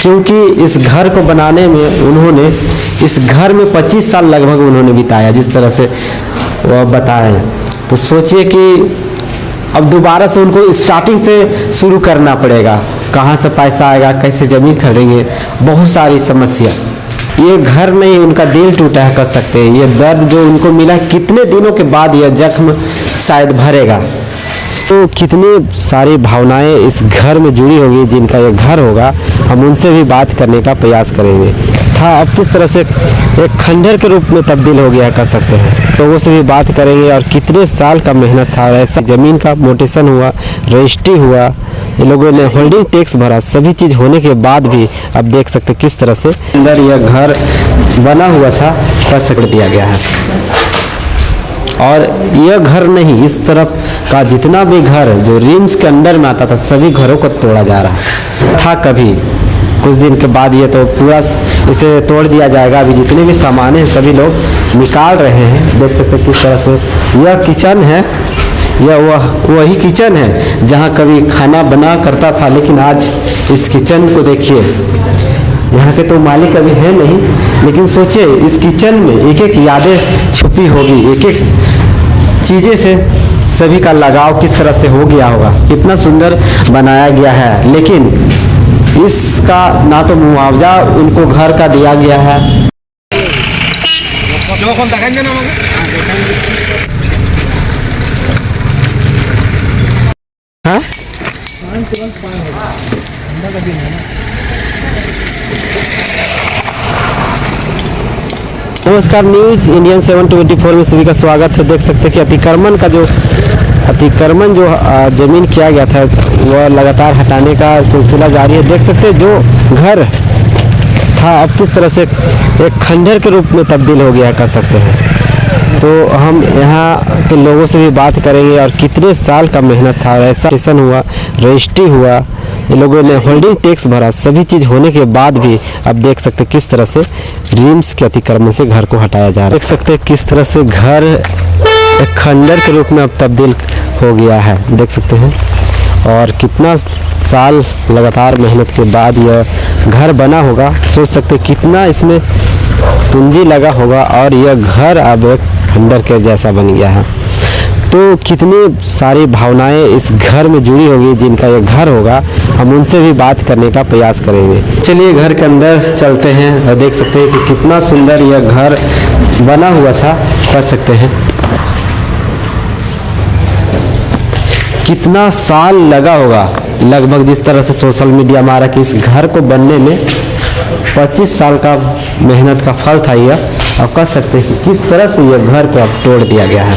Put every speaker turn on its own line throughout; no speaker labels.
क्योंकि इस घर को बनाने में उन्होंने इस घर में 25 साल लगभग उन्होंने बिताया, जिस तरह से वह बताएं। तो सोचिए कि अब दोबारा से उनको स्टार्टिंग से शुरू करना पड़ेगा, कहाँ से पैसा आएगा, कैसे ज़मीन खरीदेंगे, बहुत सारी समस्या। ये घर नहीं, उनका दिल टूटा है कह सकते हैं। ये दर्द जो उनको मिला, कितने दिनों के बाद यह जख्म शायद भरेगा। तो कितनी सारी भावनाएं इस घर में जुड़ी होगी, जिनका ये घर होगा। हम उनसे भी बात करने का प्रयास करेंगे। था अब किस तरह से एक खंडहर के रूप में तब्दील हो गया कर सकते हैं। लोगों से भी बात करेंगे और कितने साल का मेहनत था, और ऐसा ज़मीन का मोटेशन हुआ, रजिस्ट्री हुआ, ये लोगों ने होल्डिंग टैक्स भरा, सभी चीज़ होने के बाद भी अब देख सकते किस तरह से अंदर यह घर बना हुआ था कर कर दिया गया है। और यह घर नहीं, इस तरफ का जितना भी घर जो रिम्स के अंदर में आता था, सभी घरों को तोड़ा जा रहा था। कभी कुछ दिन के बाद ये तो पूरा इसे तोड़ दिया जाएगा। अभी जितने भी सामान हैं सभी लोग निकाल रहे हैं। देख सकते हैं किस तरह से यह किचन है, यह वही किचन है जहाँ कभी खाना बना करता था, लेकिन आज इस किचन को देखिए। यहाँ के तो मालिक अभी है नहीं, लेकिन सोचिए इस किचन में एक एक यादें छुपी होगी, एक एक चीज़ें से सभी का लगाव किस तरह से हो गया होगा। कितना सुंदर बनाया गया है, लेकिन इसका ना तो मुआवजा उनको घर का दिया गया है। हाँ? नमस्कार, न्यूज इंडियन 724 में सभी का स्वागत है। देख सकते हैं कि अतिक्रमण जो जमीन किया गया था वह लगातार हटाने का सिलसिला जारी है। देख सकते हैं जो घर था अब किस तरह से एक खंडहर के रूप में तब्दील हो गया कर सकते हैं। तो हम यहाँ के लोगों से भी बात करेंगे और कितने साल का मेहनत था, और ऐसा किसान हुआ, रजिस्ट्री हुआ, ये लोगों ने होल्डिंग टैक्स भरा, सभी चीज़ होने के बाद भी अब देख सकते किस तरह से रिम्स के अतिक्रमण से घर को हटाया जा रहा है। देख सकते किस तरह से घर एक खंडहर के रूप में अब तब्दील हो गया है, देख सकते हैं। और कितना साल लगातार मेहनत के बाद यह घर बना होगा, सोच सकते कितना इसमें पूंजी लगा होगा, और यह घर अब एक खंडहर के जैसा बन गया है। तो कितनी सारी भावनाएं इस घर में जुड़ी होगी, जिनका यह घर होगा। हम उनसे भी बात करने का प्रयास करेंगे। चलिए घर के अंदर चलते हैं और देख सकते हैं कि कितना सुंदर यह घर बना हुआ था कर सकते हैं। कितना साल लगा होगा, लगभग जिस तरह से सोशल मीडिया में आ रहा कि इस घर को बनने में 25 साल का मेहनत का फल था यह। आप कह सकते हैं कि किस तरह से यह घर को अब तोड़ दिया गया है।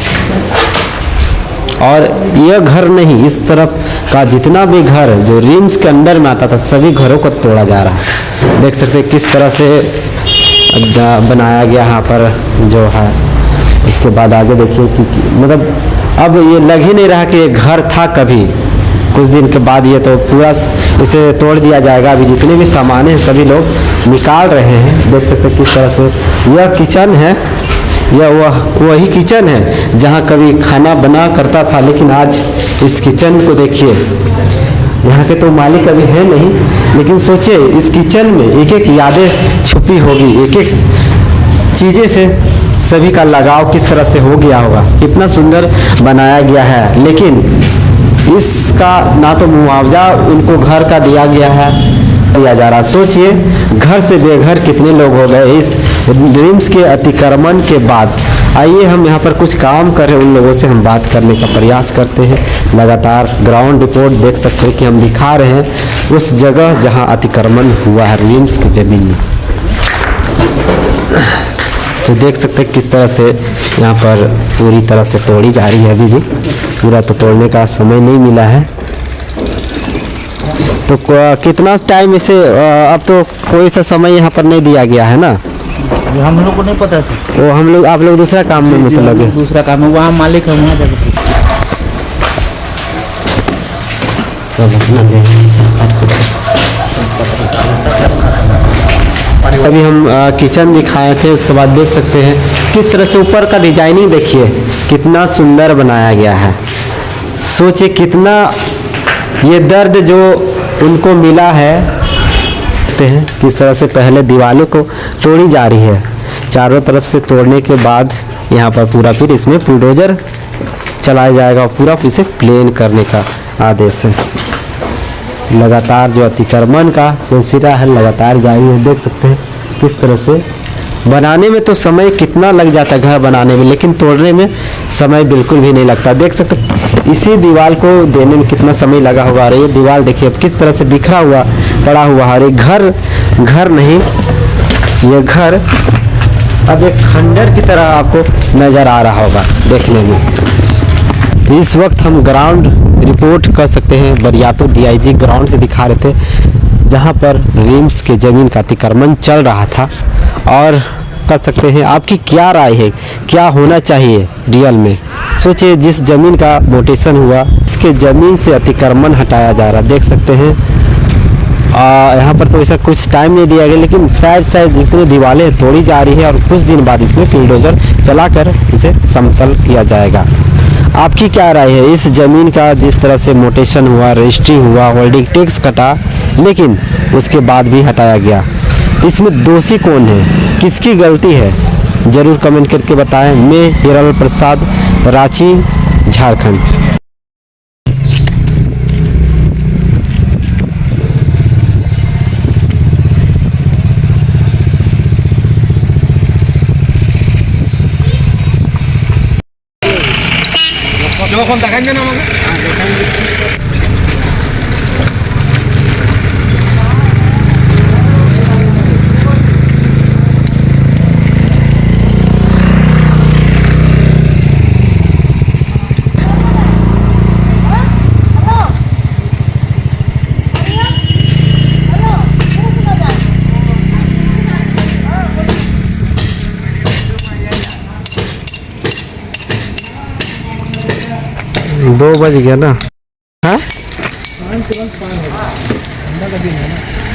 और यह घर नहीं, इस तरफ का जितना भी घर जो रिम्स के अंदर में आता था, सभी घरों को तोड़ा जा रहा है। देख सकते हैं किस तरह से बनाया गया यहाँ पर जो है। इसके बाद आगे देखिए कि मतलब अब ये लग ही नहीं रहा कि ये घर था कभी। कुछ दिन के बाद ये तो पूरा इसे तोड़ दिया जाएगा। अभी जितने भी सामान हैं सभी लोग निकाल रहे हैं। देख सकते हैं किस तरह से यह किचन है, यह वही किचन है जहाँ कभी खाना बना करता था, लेकिन आज इस किचन को देखिए। यहाँ के तो मालिक अभी है नहीं, लेकिन सोचिए इस किचन में एक एक यादें छुपी होगी, एक एक चीज़ें से सभी का लगाव किस तरह से हो गया होगा। कितना सुंदर बनाया गया है, लेकिन इसका ना तो मुआवजा उनको घर का दिया गया है, दिया जा रहा। सोचिए घर से बेघर कितने लोग हो गए इस रिम्स के अतिक्रमण के बाद। आइए हम यहाँ पर कुछ काम कर रहे हैं, उन लोगों से हम बात करने का प्रयास करते हैं। लगातार ग्राउंड रिपोर्ट देख सकते हैं कि हम दिखा रहे हैं उस जगह जहाँ अतिक्रमण हुआ है रिम्स की ज़मीन में। तो देख सकते हैं किस तरह से यहाँ पर पूरी तरह से तोड़ी जा रही है। अभी भी पूरा तो तोड़ने का समय नहीं मिला है। तो कितना टाइम इसे अब तो कोई सा समय यहाँ पर नहीं दिया गया है ना।
हम लोग को नहीं पता सर।
वो हम लोग आप लोग दूसरा काम में मतलब है।
दूसरा काम है, वहाँ मालिक है, वहाँ जाकर
सब अपना अभी हम किचन दिखाए थे, उसके बाद देख सकते हैं किस तरह से ऊपर का डिजाइनिंग देखिए कितना सुंदर बनाया गया है। सोचिए कितना ये दर्द जो उनको मिला है, सकते हैं किस तरह से पहले दीवारों को तोड़ी जा रही है। चारों तरफ से तोड़ने के बाद यहाँ पर पूरा फिर इसमें बुलडोजर चलाया जाएगा और पूरा इसे प्लेन करने का आदेश है। लगातार जो अतिक्रमण का सिलसिला है लगातार जारी है। देख सकते हैं किस तरह से बनाने में तो समय कितना लग जाता है घर बनाने में, लेकिन तोड़ने में समय बिल्कुल भी नहीं लगता। देख सकते हैं इसी दीवार को देने में कितना समय लगा होगा। और ये दीवार देखिए अब किस तरह से बिखरा हुआ पड़ा हुआ है। और ये घर नहीं, ये घर अब एक खंडर की तरह आपको नज़र आ रहा होगा देखने में। तो इस वक्त हम ग्राउंड रिपोर्ट कर सकते हैं बरियातो डीआईजी ग्राउंड से दिखा रहे थे जहां पर रिम्स के ज़मीन का अतिक्रमण चल रहा था। और कर सकते हैं आपकी क्या राय है, क्या होना चाहिए रियल में। सोचिए जिस ज़मीन का मोटेशन हुआ इसके ज़मीन से अतिक्रमण हटाया जा रहा। देख सकते हैं यहाँ पर तो ऐसा कुछ टाइम नहीं दिया गया, लेकिन साइड जितनी दीवारें तोड़ी जा रही है और कुछ दिन बाद इसमें बुलडोजर चलाकर इसे समतल किया जाएगा। आपकी क्या राय है इस ज़मीन का जिस तरह से मोटेशन हुआ, रजिस्ट्री हुआ, होल्डिंग टैक्स कटा, लेकिन उसके बाद भी हटाया गया। इसमें दोषी कौन है, किसकी गलती है, ज़रूर कमेंट करके बताएं। मैं हीरालाल प्रसाद, रांची, झारखंड।
যখন দেখান না আমাকে
दो बज गया ना। हाँ
तुरंत पार हो ठंडा का दिन है ना।